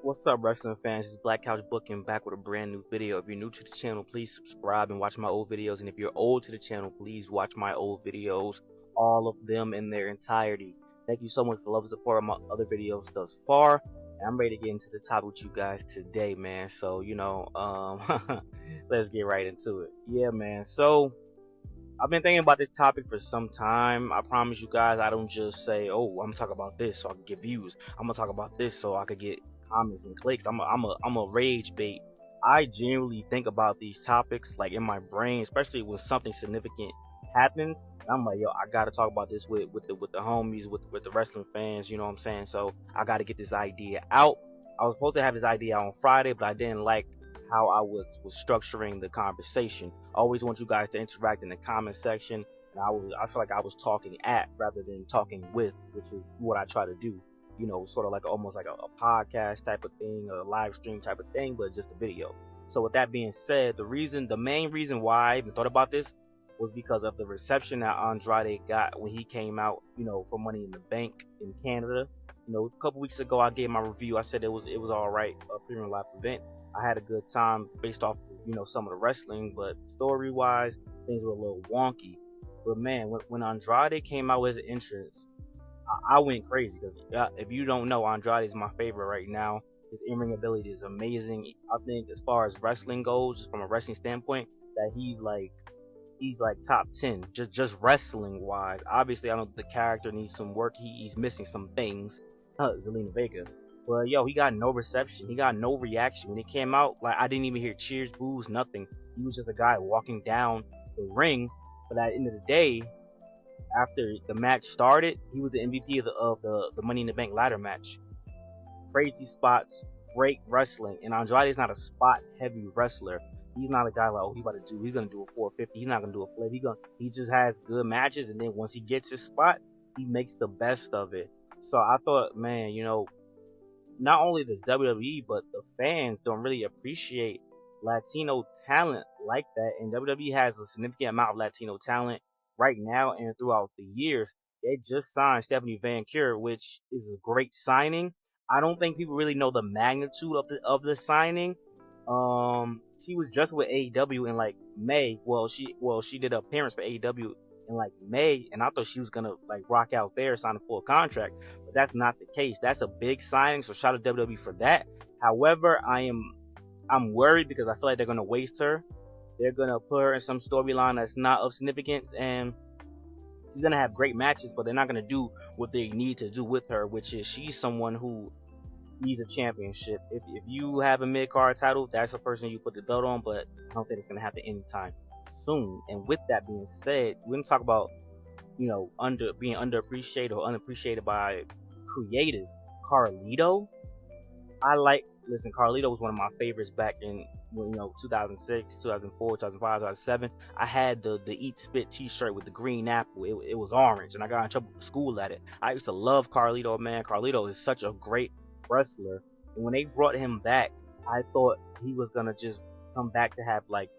What's up, wrestling fans? It's Black Couch Booking back with a brand new video. If you're new to the channel, please subscribe and watch my old videos. And if you're old to the channel, please watch my old videos, all of them in their entirety. Thank you so much for love and support on my other videos thus far. And I'm ready to get into the topic with you guys today, man. So, let's get right into it. Yeah, man. So, I've been thinking about this topic for some time. I promise you guys, I don't just say, oh, I'm gonna talk about this so I can get views. I'm gonna talk about this so I could get comments and clicks. I'm a rage bait. I genuinely think about these topics like in my brain, especially when something significant happens. And I'm like, yo, I gotta talk about this with the homies, with the wrestling fans. You know what I'm saying? So I gotta get this idea out. I was supposed to have this idea out on Friday, but I didn't like how I was structuring the conversation. I always want you guys to interact in the comment section, and I feel like I was talking at rather than talking with, which is what I try to do. You know, sort of like almost like a podcast type of thing, a live stream type of thing, but just a video. So with that being said, the main reason why I even thought about this was because of the reception that Andrade got when he came out, for Money in the Bank in Canada. A couple weeks ago, I gave my review. I said it was all right, a premium live event. I had a good time based off, some of the wrestling, but story-wise, things were a little wonky. But man, when Andrade came out with his entrance, I went crazy because if you don't know, Andrade is my favorite right now. His in-ring ability is amazing. I think as far as wrestling goes, just from a wrestling standpoint, that he's like top 10, just wrestling wise. Obviously, I know the character needs some work. He's missing some things. Zelina Vega. But yo, he got no reception. He got no reaction. When he came out, like I didn't even hear cheers, boos, nothing. He was just a guy walking down the ring. But at the end of the day, after the match started, he was the MVP of the Money in the Bank ladder match. Crazy spots, great wrestling. And Andrade is not a spot heavy wrestler. He's not a guy like, he's gonna do a 450. He's not gonna do a flip. He just has good matches, and then once he gets his spot, he makes the best of it. So I thought, man, not only does WWE, but the fans don't really appreciate Latino talent like that. And WWE has a significant amount of Latino talent right now and throughout the years. They just signed Stephanie Van Cure, which is a great signing. I don't think people really know the magnitude of the signing. She was just with AEW in like May. She did an appearance for AEW in like May, and I thought she was gonna like rock out there, sign a full contract, but that's not the case. That's a big signing, so shout out to WWE for that. However, I'm worried because I feel like they're gonna waste her. They're gonna put her in some storyline that's not of significance, and she's gonna have great matches, but they're not gonna do what they need to do with her, which is she's someone who needs a championship. If you have a mid-card title, that's the person you put the belt on, but I don't think it's gonna happen anytime soon. And with that being said, we're gonna talk about being underappreciated or unappreciated by creative. Carlito, Carlito was one of my favorites back in 2006, 2004, 2005, 2007. I had the Eat Spit t-shirt with the green apple. It was orange, and I got in trouble for school at it. I used to love Carlito, man. Carlito is such a great wrestler, and when they brought him back, I thought he was gonna just come back to have like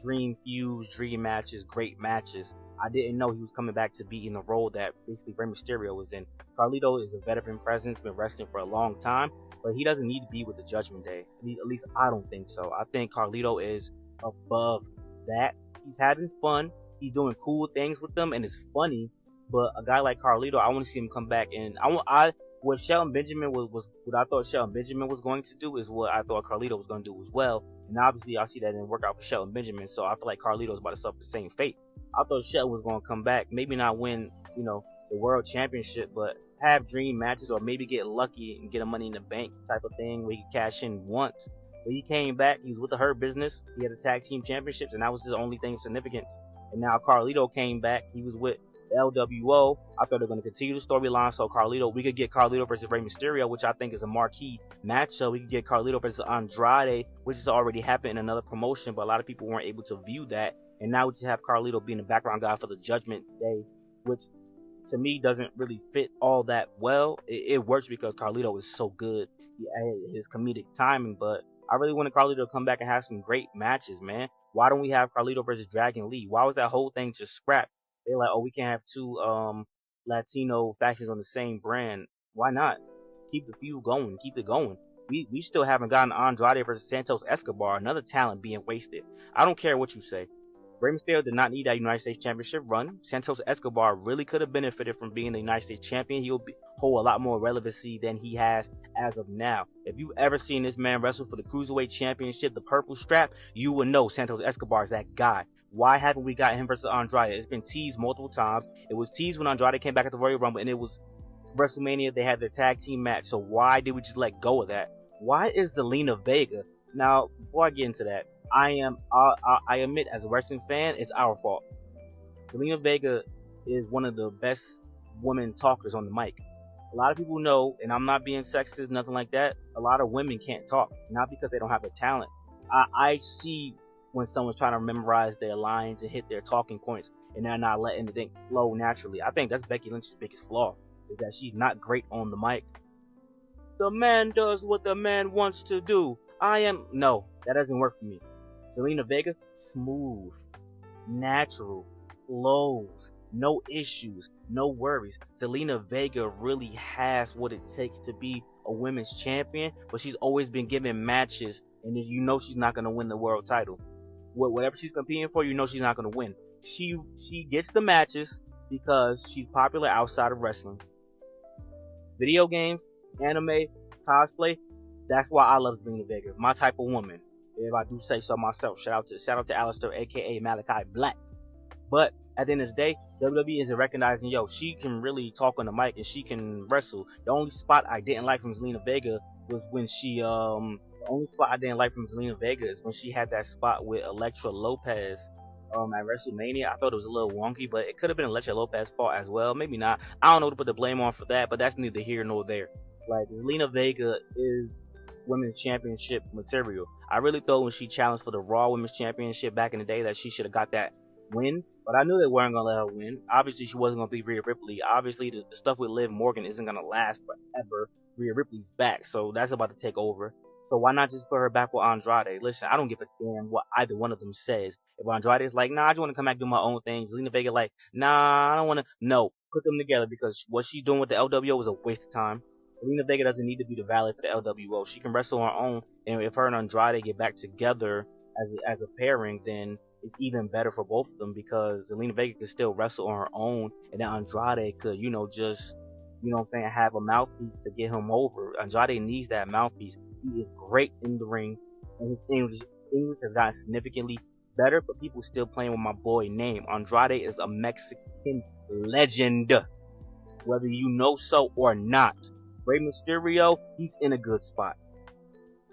dream feuds, dream matches, great matches. I didn't know he was coming back to be in the role that basically Rey Mysterio was in. Carlito is a veteran presence, been wrestling for a long time, but he doesn't need to be with the Judgment Day. At least I don't think so. I think Carlito is above that. He's having fun. He's doing cool things with them, and it's funny. But a guy like Carlito, I want to see him come back, and what Shelton Benjamin was what I thought Shelton Benjamin was going to do is what I thought Carlito was going to do as well. And obviously, I see that didn't work out for Shelton Benjamin, so I feel like Carlito's about to suffer the same fate. I thought Shelton was going to come back, maybe not win, the world championship, but have dream matches or maybe get lucky and get a Money in the Bank type of thing where he could cash in once. But he came back, he was with the Hurt Business, he had the tag team championships, and that was his only thing of significance. And now Carlito came back, he was with LWO. I thought they were going to continue the storyline, so we could get Carlito versus Rey Mysterio, which I think is a marquee matchup. We could get Carlito versus Andrade, which has already happened in another promotion, but a lot of people weren't able to view that. And now we just have Carlito being the background guy for the Judgment Day, which to me doesn't really fit all that well. It works because Carlito is so good. He had his comedic timing, but I really wanted Carlito to come back and have some great matches, man. Why don't we have Carlito versus Dragon Lee? Why was that whole thing just scrapped? They're like, oh, we can't have two Latino factions on the same brand. Why not? Keep the feud going. Keep it going. we still haven't gotten Andrade versus Santos Escobar, another talent being wasted. I don't care what you say. Rey Mysterio did not need that United States Championship run. Santos Escobar really could have benefited from being the United States Champion. He'll hold a lot more relevancy than he has as of now. If you've ever seen this man wrestle for the Cruiserweight Championship, the purple strap, you would know Santos Escobar is that guy. Why haven't we got him versus Andrade? It's been teased multiple times. It was teased when Andrade came back at the Royal Rumble, and it was WrestleMania. They had their tag team match. So why did we just let go of that? Why is Zelina Vega? Now, before I get into that, I admit, as a wrestling fan, it's our fault. Zelina Vega is one of the best women talkers on the mic. A lot of people know, and I'm not being sexist, nothing like that, a lot of women can't talk, not because they don't have the talent. I see when someone's trying to memorize their lines and hit their talking points, and they're not letting the thing flow naturally. I think that's Becky Lynch's biggest flaw, is that she's not great on the mic. The man does what the man wants to do. No, that doesn't work for me. Zelina Vega, smooth, natural, flows, no issues, no worries. Zelina Vega really has what it takes to be a women's champion, but she's always been given matches, and you know she's not going to win the world title. Whatever she's competing for, you know she's not going to win. She gets the matches because she's popular outside of wrestling. Video games, anime, cosplay, that's why I love Zelina Vega. My type of woman. If I do say so myself. Shout out to Alistair, aka Malachi Black. But at the end of the day, WWE isn't recognizing, she can really talk on the mic and she can wrestle. The only spot I didn't like from Zelina Vega was when she the only spot I didn't like from Zelina Vega is when she had that spot with Elektra Lopez at WrestleMania. I thought it was a little wonky, but it could have been Elektra Lopez's fault as well. Maybe not. I don't know to put the blame on for that, but that's neither here nor there. Like, Zelina Vega is women's championship material. I really thought when she challenged for the Raw Women's Championship back in the day that she should have got that win, but I knew they weren't going to let her win. Obviously, she wasn't going to be Rhea Ripley. Obviously, the stuff with Liv Morgan isn't going to last forever. Rhea Ripley's back, so that's about to take over. So why not just put her back with Andrade? Listen, I don't give a damn what either one of them says. If Andrade is like, nah, I just want to come back and do my own thing. Zelina Vega like, nah, I don't want to. No, put them together, because what she's doing with the LWO is a waste of time. Zelina Vega doesn't need to be the valet for the LWO. She can wrestle on her own, and if her and Andrade get back together as a pairing, then it's even better for both of them, because Zelina Vega can still wrestle on her own, and then Andrade could, just, have a mouthpiece to get him over. Andrade needs that mouthpiece. He is great in the ring, and his English has gotten significantly better, but people still playing with my boy name. Andrade is a Mexican legend, whether you know so or not. Rey Mysterio, he's in a good spot.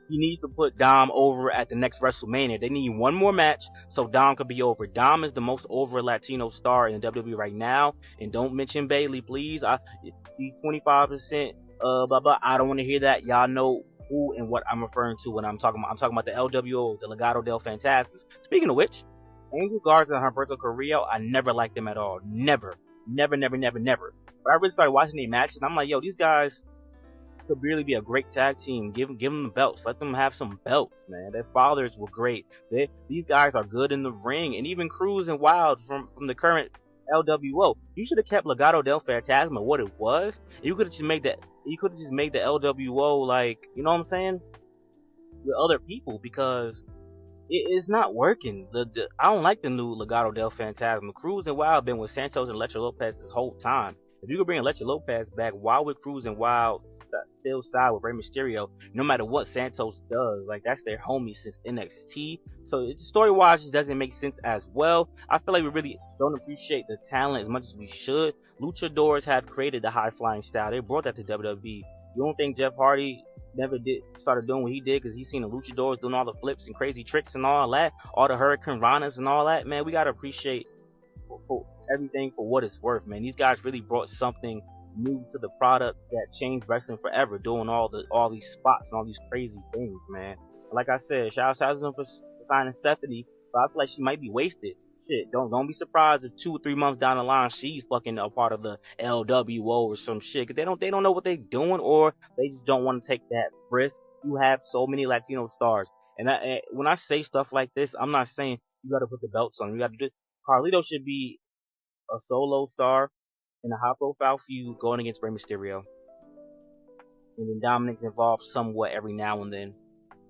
He needs to put Dom over at the next WrestleMania. They need one more match so Dom could be over. Dom is the most over Latino star in WWE right now. And don't mention Bailey, please. He's 25%, blah, blah. I don't want to hear that. Y'all know who and what I'm referring to when I'm talking about. I'm talking about the LWO, the Legado del Fantasmas. Speaking of which, Angel Garza and Humberto Carrillo, I never liked them at all. Never. But I really started watching their matches, and I'm like, these guys could really be a great tag team. Give them the belts. Let them have some belts, man. Their fathers were great. These guys are good in the ring, and even Cruz and Wild from the current LWO. You should have kept Legado del Fantasma what it was. You could have just made that. You could have just made the LWO like, you know what I'm saying, with other people, because it's not working. I don't like the new Legado del Fantasma. Cruz and Wild been with Santos and Elektra Lopez this whole time. If you could bring Elektra Lopez back, why would Cruz and Wild still side with Rey Mysterio, no matter what Santos does? Like, that's their homie since NXT. So story-wise, it doesn't make sense as well. I feel like we really don't appreciate the talent as much as we should. Luchadors have created the high-flying style. They brought that to WWE. You don't think Jeff Hardy never started doing what he did because he's seen the Luchadors doing all the flips and crazy tricks and all that, all the Hurricane Ranas and all that? Man, we gotta appreciate everything for what it's worth, man. These guys really brought something new to the product that changed wrestling forever, doing all these spots and all these crazy things, man. Like I said, shout out to them for signing Stephanie, but I feel like she might be wasted. Shit, don't be surprised if 2 or 3 months down the line she's fucking a part of the LWO or some shit, because they don't know what they're doing, or they just don't want to take that risk. You have so many Latino stars, and when I say stuff like this, I'm not saying you got to put the belts on. You got to do. Carlito should be a solo star in a high-profile feud going against Rey Mysterio. and then Dominic's involved somewhat every now and then.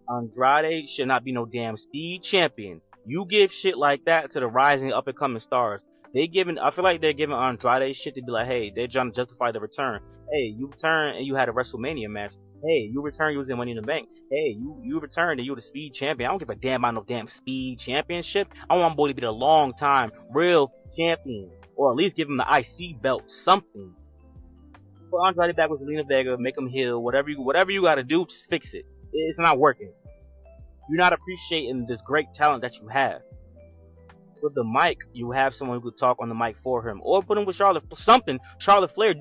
Andrade should not be no damn speed champion. You give shit like that to the rising up and coming stars. I feel like they're giving Andrade shit to be like, hey, they're trying to justify the return. Hey, you returned and you had a WrestleMania match. Hey, you returned, you was in Money in the Bank. Hey, you returned and you were the speed champion. I don't give a damn about no damn speed championship. I want my boy to be the long time real champion, or at least give him the IC belt, something. Put Andrade back with Zelina Vega, make him heal, whatever you gotta do, just fix it. It's not working. You're not appreciating this great talent that you have. With the mic, you have someone who could talk on the mic for him, or put him with Charlotte Flair.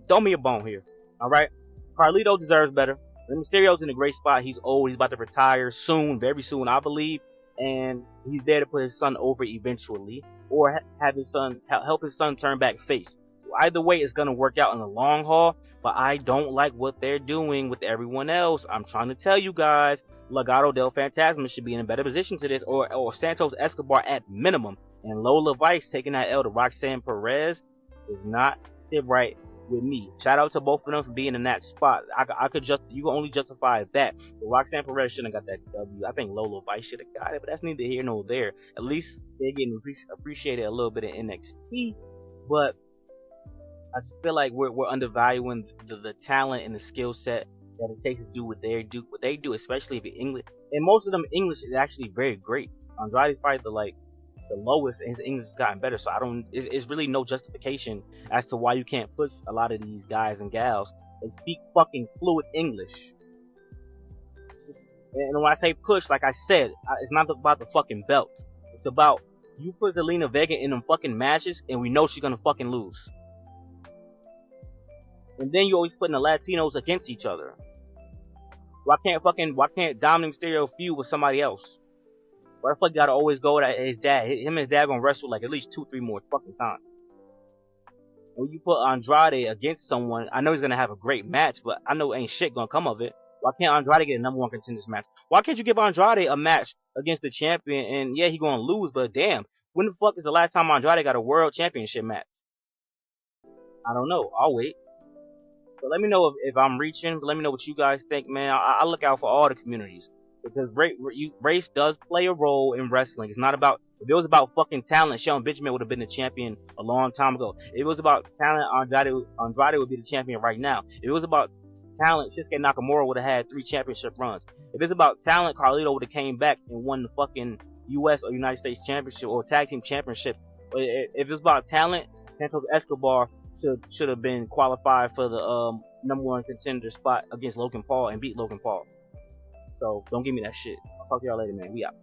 Throw me a bone here. All right, Carlito deserves better. Mysterio's in a great spot. He's old. He's about to retire soon, very soon, I believe, and he's there to put his son over eventually, or have his son help his son turn back face. Either way, it's gonna work out in the long haul. But I don't like what they're doing with everyone else. I'm trying to tell you guys, Legado del Fantasma should be in a better position to this, or Santos Escobar at minimum. And Lola Vice taking that L to Roxanne Perez is not sit right with me. Shout out to both of them for being in that spot. You can only justify that. But Roxanne Perez shouldn't have got that W. I think Lola Vice should have got it, but that's neither here nor there. At least they're getting appreciated a little bit in NXT, but I just feel like we're undervaluing the talent and the skill set that it takes to do what they do, especially if you're English. And most of them English is actually very great. Andrade's probably the lowest, and his English has gotten better. So it's really no justification as to why you can't push a lot of these guys and gals. They speak fucking fluid English. And when I say push, like I said, it's not about the fucking belt. It's about you put Zelina Vega in them fucking matches, and we know she's gonna fucking lose. And then you always putting the Latinos against each other. Why can't Dominic Mysterio feud with somebody else? Why the fuck you gotta always go to his dad? Him and his dad gonna wrestle like at least 2-3 more fucking times. And when you put Andrade against someone, I know he's gonna have a great match, but I know ain't shit gonna come of it. Why can't Andrade get a number one contenders match? Why can't you give Andrade a match against the champion? And yeah, he gonna lose, but damn, when the fuck is the last time Andrade got a world championship match? I don't know. I'll wait. But let me know if I'm reaching. Let me know what you guys think, man. I look out for all the communities, because race does play a role in wrestling. It's not about, if it was about fucking talent, Shelton Benjamin would have been the champion a long time ago. If it was about talent, Andrade would be the champion right now. If it was about talent, Shinsuke Nakamura would have had 3 championship runs. If it's about talent, Carlito would have came back and won the fucking U.S. or United States championship or tag team championship. But if it's about talent, Santos Escobar should have been qualified for the number one contender spot against Logan Paul and beat Logan Paul. So don't give me that shit. I'll talk to y'all later, man. We out.